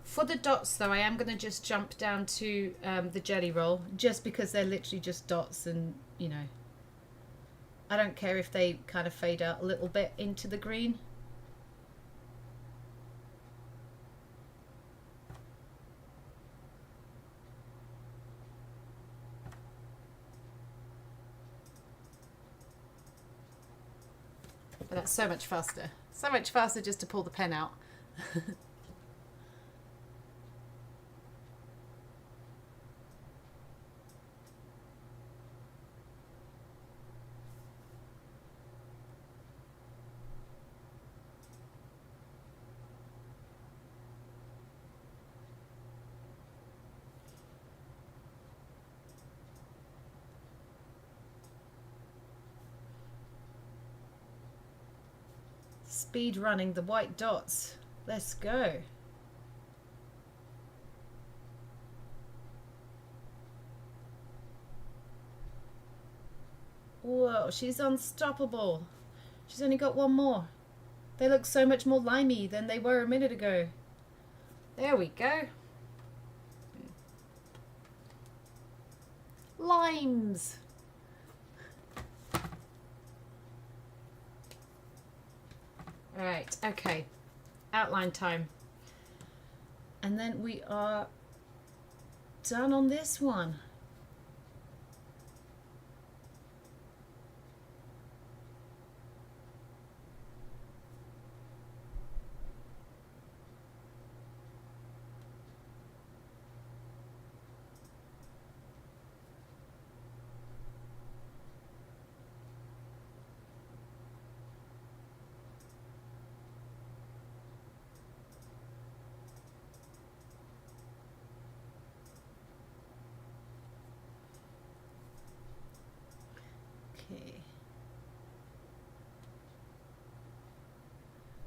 for the dots though, I am going to just jump down to the jelly roll, just because they're literally just dots, and you know, I don't care if they kind of fade out a little bit into the green. But that's so much faster. So much faster just to pull the pen out. Speed running the white dots. Let's go. Whoa, she's unstoppable. She's only got 1 more. They look so much more limey than they were a minute ago. There we go. Limes. Right, okay. Outline time. And then we are done on this one. Okay.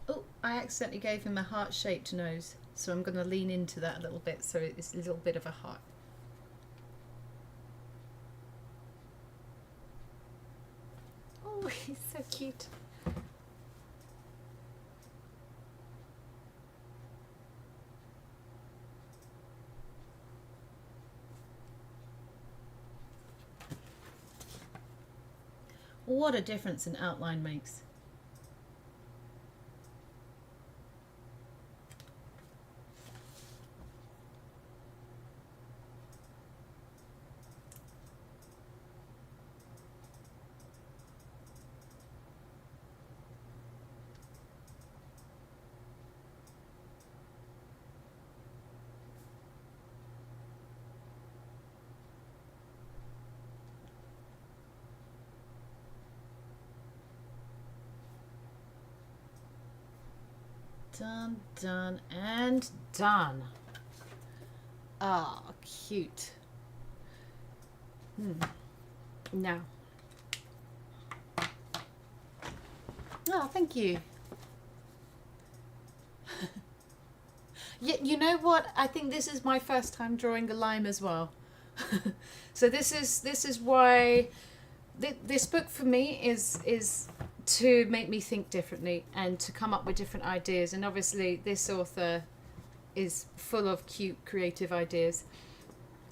Oh, I accidentally gave him a heart-shaped nose, so I'm going to lean into that a little bit so it's a little bit of a heart. Oh, he's so cute. What a difference an outline makes. Done, done, and done. Ah, cute. Now. Oh, thank you. You know what? I think this is my first time drawing a lime as well. So this is why this book for me is to make me think differently and to come up with different ideas. And obviously this author is full of cute creative ideas.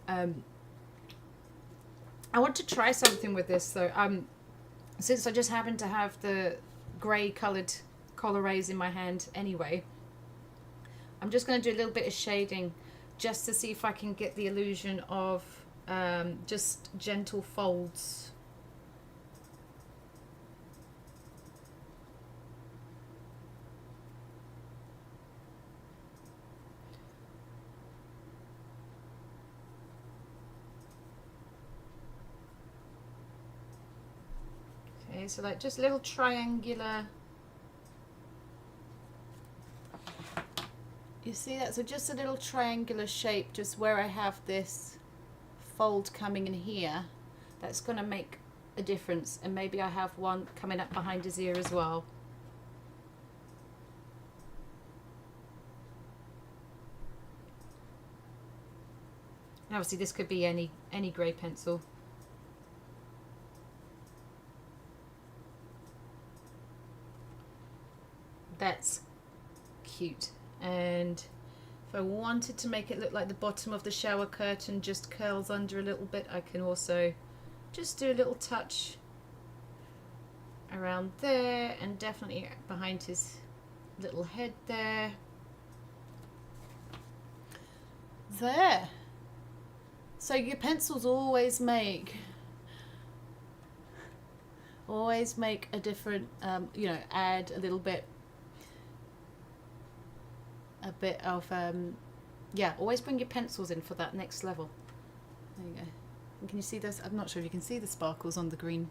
I want to try something with this though. Since I just happen to have the grey coloured colorés in my hand anyway, I'm just going to do a little bit of shading just to see if I can get the illusion of just gentle folds. Okay, so like just little triangular. You see that? So just a little triangular shape just where I have this fold coming in here. That's going to make a difference. And maybe I have one coming up behind his ear as well. And obviously this could be any grey pencil. That's cute. And if I wanted to make it look like the bottom of the shower curtain just curls under a little bit, I can also just do a little touch around there and definitely behind his little head there. There. So your pencils always make a different, you know, add a little bit of yeah, always bring your pencils in for that next level. There you go. And can you see this? I'm not sure if you can see the sparkles on the green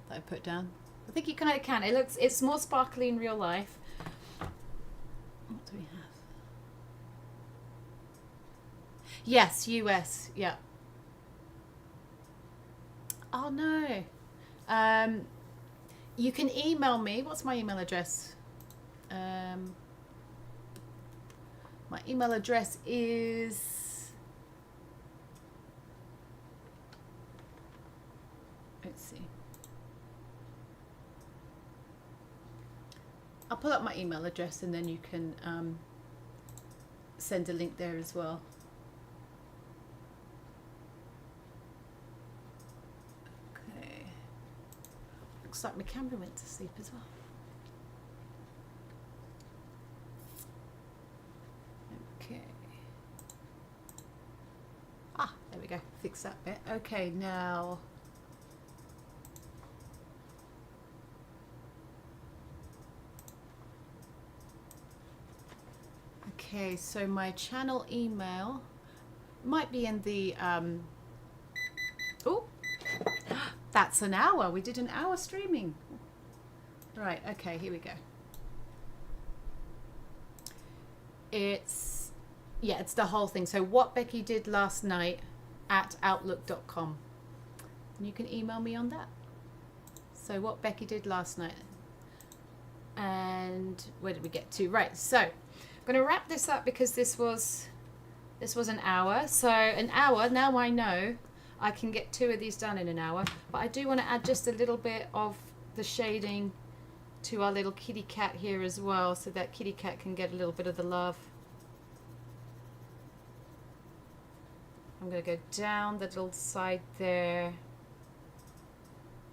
that I put down. I think you kind of can. It's more sparkly in real life. What do we have? Yes, US. Yeah. Oh no. You can email me. What's my email address? My email address is, let's see, I'll pull up my email address and then you can send a link there as well. Okay, looks like my camera went to sleep as well. Okay. Ah, there we go. Fix that bit. Okay, now. Okay, so my channel email might be in the. Oh, that's an hour. We did an hour streaming. Right. Okay. Here we go. It's the whole thing. So what Becky did last night at outlook.com. And you can email me on that. So what Becky did last night. And where did we get to? Right. So I'm going to wrap this up because this was an hour. So an hour, now I know I can get 2 of these done in an hour. But I do want to add just a little bit of the shading to our little kitty cat here as well, so that kitty cat can get a little bit of the love. I'm going to go down the little side there,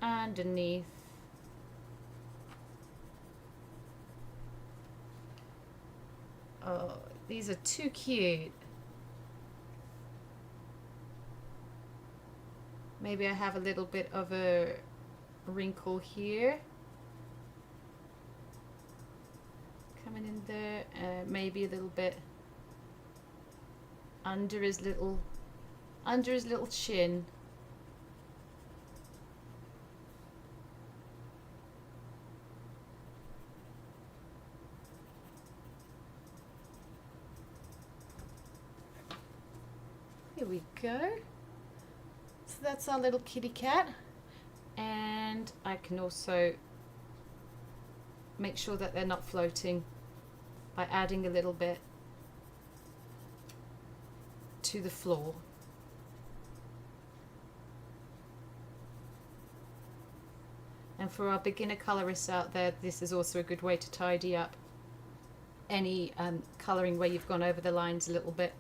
underneath. Oh, these are too cute. Maybe I have a little bit of a wrinkle here. Coming in there, maybe a little bit under his little chin. go. So that's our little kitty cat. And I can also make sure that they're not floating by adding a little bit to the floor. And for our beginner colorists out there, this is also a good way to tidy up any colouring where you've gone over the lines a little bit.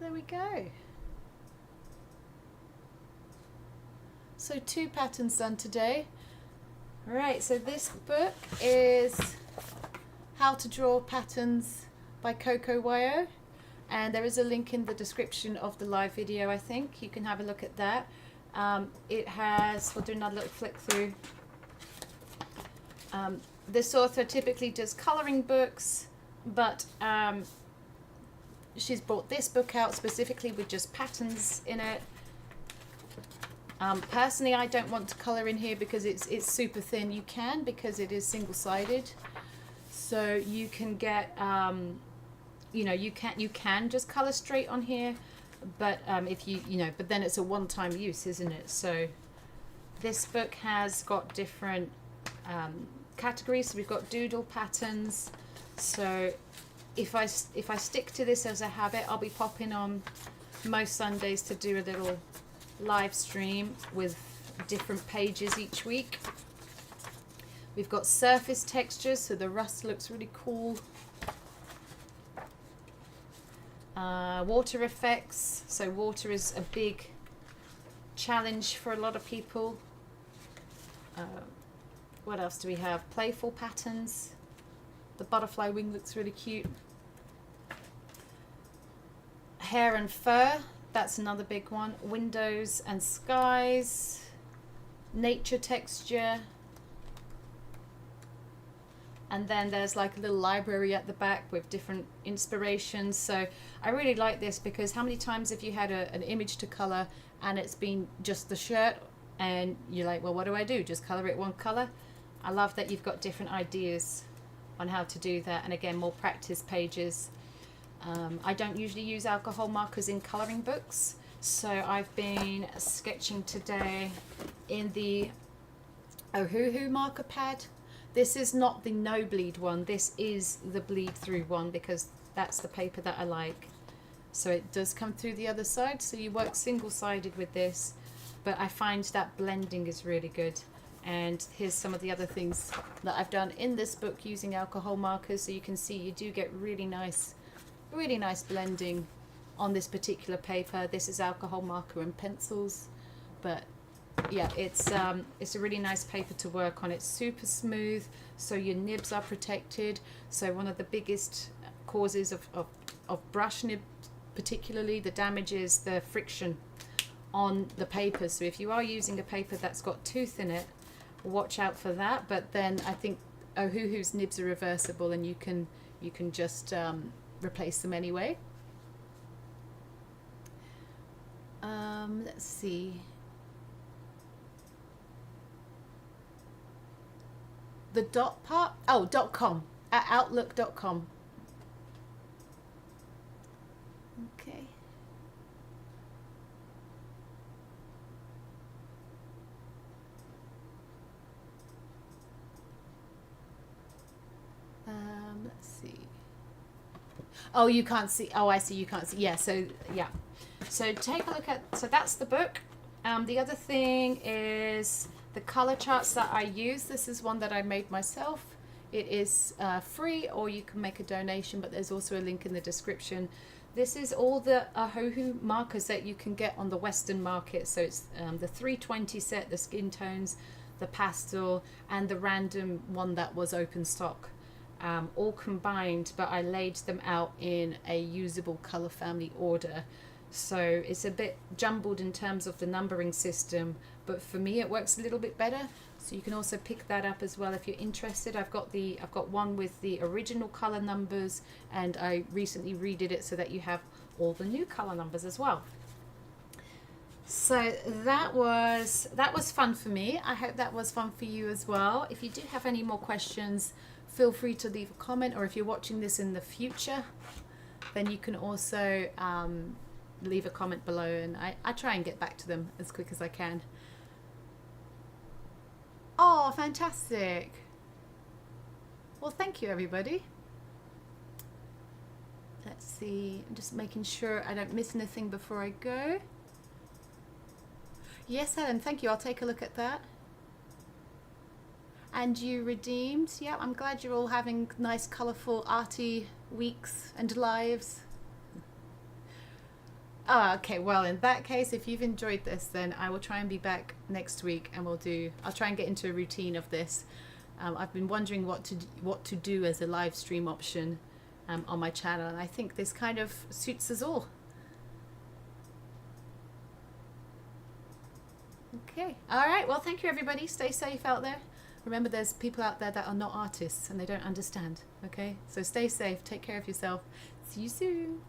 There we go. So 2 patterns done today. All right, so this book is How to Draw Patterns by Coco, and there is a link in the description of the live video. I think you can have a look at that. It has, we'll do another little flick through. This author typically does colouring books, but she's brought this book out specifically with just patterns in it. Personally, I don't want to colour in here because it's super thin. You can, because it is single-sided, so you can get you know, you can just colour straight on here, but if you know, but then it's a one-time use, isn't it? So this book has got different categories. So we've got doodle patterns. So if I stick to this as a habit, I'll be popping on most Sundays to do a little live stream with different pages each week. We've got surface textures, so the rust looks really cool. Water effects, so water is a big challenge for a lot of people. What else do we have? Playful patterns. The butterfly wing looks really cute. Hair and fur, that's another big one. Windows and skies. Nature texture. And then there's like a little library at the back with different inspirations. So I really like this because how many times have you had an image to colour and it's been just the shirt and you're like, well, what do I do? Just colour it one colour? I love that you've got different ideas on how to do that. And again, more practice pages. I don't usually use alcohol markers in colouring books. So I've been sketching today in the Ohuhu marker pad. This is not the no bleed one, this is the bleed through one because that's the paper that I like. So it does come through the other side, so you work single-sided with this, but I find that blending is really good. And here's some of the other things that I've done in this book using alcohol markers, so you can see you do get really nice blending on this particular paper. This is alcohol marker and pencils, but yeah, it's a really nice paper to work on. It's super smooth, so your nibs are protected. So one of the biggest causes of brush nib, particularly the damage, is the friction on the paper. So if you are using a paper that's got tooth in it, watch out for that. But then I think Ohuhu's nibs are reversible and you can just replace them anyway. Let's see. The dot part, oh, .com, at outlook.com. Okay. Let's see. Oh, you can't see. Oh, I see. You can't see. Yeah. So yeah. So take a look at. So that's the book. The other thing is the color charts that I use. This is one that I made myself. It is free, or you can make a donation, but there's also a link in the description. This is all the Ohuhu markers that you can get on the Western market. So it's the 320 set, the skin tones, the pastel, and the random one that was open stock, all combined, but I laid them out in a usable color family order. So it's a bit jumbled in terms of the numbering system, but for me it works a little bit better. So you can also pick that up as well if you're interested. I've got one with the original color numbers, and I recently redid it so that you have all the new color numbers as well. So that was fun for me. I hope that was fun for you as well. If you do have any more questions, feel free to leave a comment, or if you're watching this in the future, then you can also leave a comment below, and I try and get back to them as quick as I can. Oh, fantastic. Well, thank you, everybody. Let's see, I'm just making sure I don't miss anything before I go. Yes, Helen, thank you. I'll take a look at that. And you redeemed. Yeah, I'm glad you're all having nice, colourful, arty weeks and lives. Oh, okay, well, in that case, if you've enjoyed this, then I will try and be back next week, and I'll try and get into a routine of this. I've been wondering what to do as a live stream option on my channel, and I think this kind of suits us all. Okay, all right, well, thank you, everybody. Stay safe out there. Remember, there's people out there that are not artists and they don't understand, okay? So stay safe, take care of yourself. See you soon.